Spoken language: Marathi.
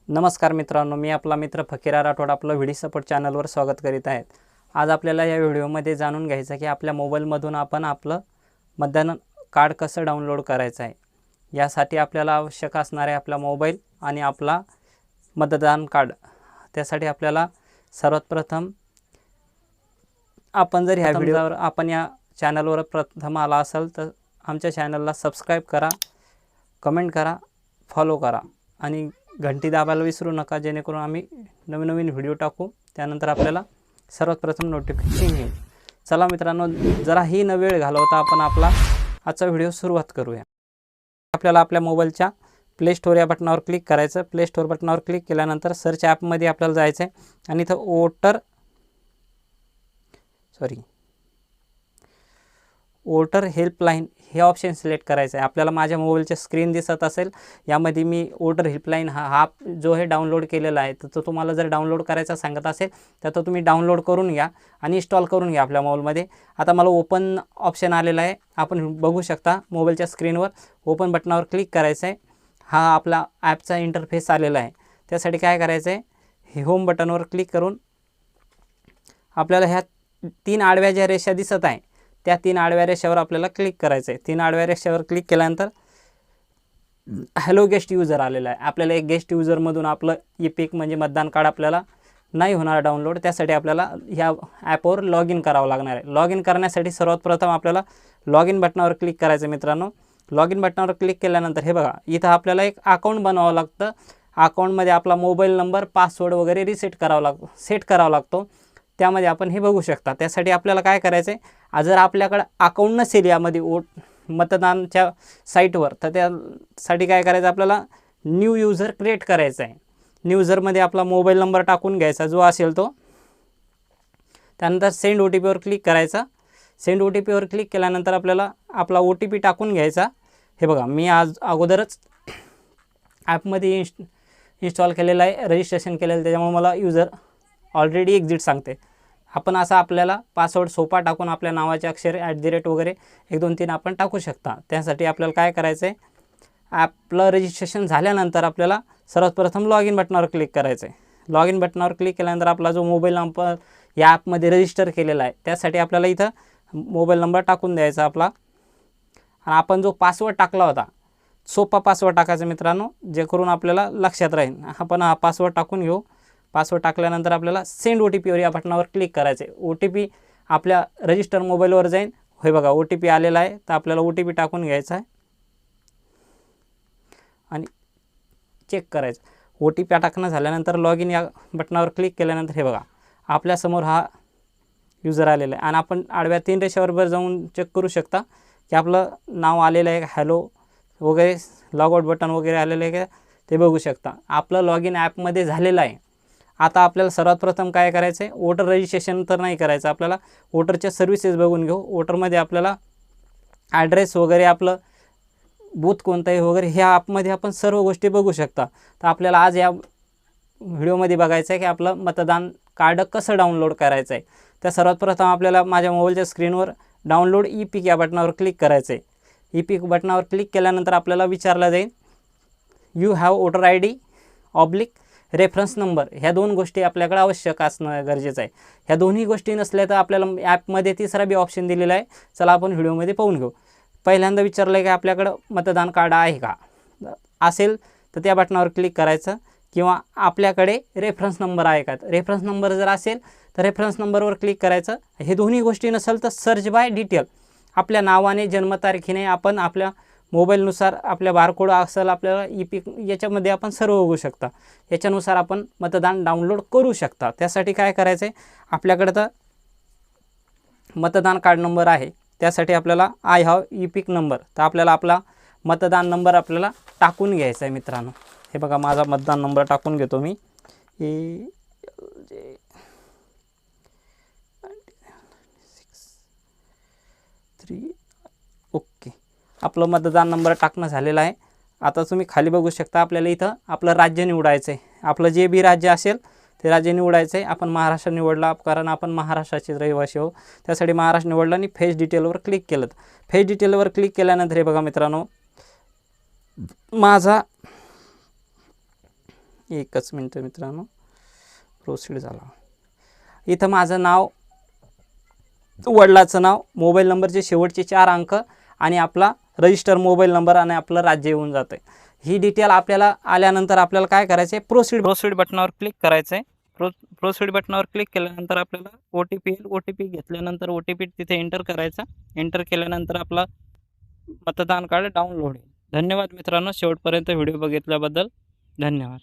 नमस्कार मित्रांनो, मी आपला मित्र फकीरा राठोड आपलं व्हिडिओ सपोर्ट चॅनलवर स्वागत करीत आहेत। आज आपल्याला या व्हिडिओमध्ये जाणून घ्यायचं की आपल्या मोबाईलमधून आपण आपलं मतदान कार्ड कसं डाउनलोड करायचं आहे। यासाठी आपल्याला आवश्यक असणारे आपला मोबाईल आणि आपला मतदान कार्ड। त्यासाठी आपल्याला सर्वात प्रथम आपण जर ह्या व्हिडिओवर आपण या चॅनलवर प्रथम आला असाल तर आमच्या चॅनलला सबस्क्राइब करा, कमेंट करा, फॉलो करा आणि घंटी दाबायला विसरू नका, जेणेकरून आम्ही नवीन नवीन व्हिडिओ टाकू त्यानंतर आपल्याला सर्वात प्रथम नोटिफिकेशन येईल। चला मित्रांनो, जराही न वेळ घालवता आपण आपला आजचा व्हिडिओ सुरुवात करूया। आपल्याला आपल्या मोबाईलच्या प्ले स्टोर या बटनावर क्लिक करायचं। प्ले स्टोर बटनावर क्लिक केल्यानंतर सर्च ॲपमध्ये आपल्याला जायचं आहे आणि इथं वोटर हेल्पलाईन हे ऑप्शन सिलेक्ट करायचं आहे। आपल्याला माझ्या मोबाईलचे स्क्रीन दिसत असेल, यामध्ये मी वोटर हेल्पलाईन हा जो हे डाउनलोड केलेला आहे, तर तो तुम्हाला जर डाउनलोड करायचा सांगत असेल तर तो तुम्ही डाउनलोड करून घ्या आणि इन्स्टॉल करून घ्या आपल्या मोबाईलमध्ये। आता मला ओपन ऑप्शन आलेला आहे, आपण बघू शकता मोबाईलच्या स्क्रीनवर। ओपन बटनावर क्लिक करायचं आहे। हा आपला ॲपचा इंटरफेस आलेला आहे। त्यासाठी काय करायचं आहे, हे होम बटनवर क्लिक करून आपल्याला ह्या 3 आडव्या ज्या रेषा दिसत आहे त्या 3 आडव्या रेषावर आपल्याला क्लिक करायचं आहे। 3 आडव्या रेषावर क्लिक केल्यानंतर हॅलो गेस्ट यूजर आलेला आहे। आपल्याला एक गेस्ट यूजरमधून आपलं ई-पिक म्हणजे मतदान कार्ड आपल्याला नाही होणार डाउनलोड। त्यासाठी आपल्याला ह्या ॲपवर लॉग इन करावं लागणार आहे। लॉग इन करण्यासाठी सर्वात प्रथम आपल्याला लॉग इन बटनावर क्लिक करायचं मित्रांनो। लॉग इन बटनावर क्लिक केल्यानंतर हे बघा, इथं आपल्याला एक अकाउंट बनवावं लागतं। अकाउंटमध्ये आपला मोबाईल नंबर, पासवर्ड वगैरे सेट करावा लागतो। त्यामध्ये आपण हे बघू शकता। त्यासाठी आपल्याला काय करायचं आहे, जर आपल्याकडे अकाउंट नसेल यामध्ये मतदानच्या साईटवर, तर त्यासाठी काय करायचं, आपल्याला न्यू यूजर क्रिएट करायचं आहे। न्यू यूजरमध्ये आपला मोबाईल नंबर टाकून घ्यायचा जो असेल तो, त्यानंतर सेंड OTPवर क्लिक करायचा। सेंड OTPवर क्लिक केल्यानंतर आपल्याला आपला OTP टाकून घ्यायचा। हे बघा, मी अगोदरच ॲपमध्ये इन्स्टॉल केलेलं आहे, रजिस्ट्रेशन केलेलं, त्याच्यामुळे मला यूजर ऑलरेडी एक्झिट सांगते। आपण असा आपल्याला पासवर्ड सोपा टाकून आपल्या नावाचे अक्षर @ वगैरे 1 2 3 आपण टाकू शकता। त्यासाठी आपल्याला काय करायचं आहे, आपलं रजिस्ट्रेशन झाल्यानंतर आपल्याला सर्वात प्रथम लॉग इन बटनावर क्लिक करायचं आहे। लॉग इन बटनावर क्लिक केल्यानंतर आपला जो मोबाईल नंबर या ॲपमध्ये रजिस्टर केलेला आहे, त्यासाठी आपल्याला इथं मोबाईल नंबर टाकून द्यायचा आपला। आणि आपण जो पासवर्ड टाकला होता, सोपा पासवर्ड टाकायचा मित्रांनो, जे करून आपल्याला लक्षात राहील। आपण हा पासवर्ड टाकून घेऊ। पासवर्ड टाकल्यानंतर आपल्याला सेंड OTPवर या बटनावर क्लिक करायचे। OTP आपल्या रजिस्टर मोबाईलवर जाईल। हे बघा, OTP आलेला आहे, तर आपल्याला OTP टाकून घ्यायचा आहे आणि चेक करायचं। OTP टाकणं झाल्यानंतर लॉग इन या बटनावर क्लिक केल्यानंतर हे बघा, आपल्यासमोर हा यूजर आलेला आहे आणि आपण आडव्या 3 रेषावर जाऊन चेक करू शकता की आपलं नाव आलेलं आहे, हॅलो वगैरे, लॉग आउट बटन वगैरे आलेलं आहे का ते बघू शकता। आपलं लॉग इन ॲपमध्ये झालेलं आहे। आता आपल्याला सर्वात प्रथम काय करायचं आहे, वोटर रजिस्ट्रेशन तर नाही करायचं, आपल्याला वोटरच्या सर्व्हिसेस बघून घेऊ। वोटरमध्ये आपल्याला ॲड्रेस वगैरे, आपलं बूथ कोणतं आहे वगैरे, ह्या ॲपमध्ये आपण सर्व गोष्टी बघू शकता। तर आपल्याला आज या व्हिडिओमध्ये बघायचं आहे की आपलं मतदान कार्ड कसं डाउनलोड करायचं आहे। तर सर्वात प्रथम आपल्याला माझ्या मोबाईलच्या स्क्रीनवर डाउनलोड ई-पिक या बटनावर क्लिक करायचं आहे। ई-पिक बटनावर क्लिक केल्यानंतर आपल्याला विचारलं जाईल, you have voter ID / reference number, ह्या 2 गोष्टी आपल्याकडे आवश्यक असणं गरजेचं आहे। ह्या दोन्ही गोष्टी नसल्या तर आपल्याला ॲपमध्ये तिसरा बी ऑप्शन दिलेला आहे। चला आपण व्हिडिओमध्ये पाहून घेऊ। पहिल्यांदा विचारलं आहे की आपल्याकडं मतदान कार्ड आहे का, असेल तर त्या बटनावर क्लिक करायचं, किंवा आपल्याकडे रेफरन्स नंबर आहे का, रेफरन्स नंबर जर असेल तर रेफरन्स नंबरवर क्लिक करायचं। हे दोन्ही गोष्टी नसेल तर सर्च बाय डिटेल, आपल्या नावाने, जन्मतारखेने आपण आपल्या मोबाईलनुसार, आपल्या बारकोड असेल आपल्याला ई-पिक, याच्यामध्ये आपण सर्व बघू शकता। याच्यानुसार आपण मतदान डाउनलोड करू शकता। त्यासाठी काय करायचं आहे, आपल्याकडे तर मतदान कार्ड नंबर आहे, त्यासाठी आपल्याला आय हॅव ई-पिक नंबर, तर आपल्याला आपला मतदान नंबर आपल्याला टाकून घ्यायचा आहे मित्रांनो। हे बघा, माझा मतदान नंबर टाकून घेतो मी, ओके। आपलं मतदान नंबर टाकणं झालेलं आहे। आता तुम्ही खाली बघू शकता, आपल्याला इथं आपलं राज्य निवडायचं आहे। आपलं जे बी राज्य असेल ते राज्य निवडायचं आहे। आपण महाराष्ट्र निवडला, कारण आपण महाराष्ट्राचे रहिवासी आहोत, त्यासाठी महाराष्ट्र निवडला आणि फेस डिटेलवर क्लिक केलं। फेस डिटेलवर क्लिक केल्यानंतर हे बघा मित्रांनो, माझा एकच मिनटं मित्रांनो, प्रोसीड झाला. इथं माझं नाव, वडिलाचं नाव, मोबाईल नंबरचे शेवटचे 4 अंक आणि आपला रजिस्टर मोबाईल नंबर आणि आपलं राज्य येऊन जातं आहे. ही डिटेल आपल्याला आल्यानंतर आपल्याला काय करायचं आहे, प्रोसीड बटनावर क्लिक करायचं आहे. प्रोसीड बटनावर क्लिक केल्यानंतर आपल्याला OTP येईल. OTP घेतल्यानंतर OTP तिथे एंटर करायचा. एंटर केल्यानंतर आपला मतदान कार्ड डाउनलोड होईल. धन्यवाद मित्रांनो, शेवटपर्यंत व्हिडिओ बघितल्याबद्दल धन्यवाद.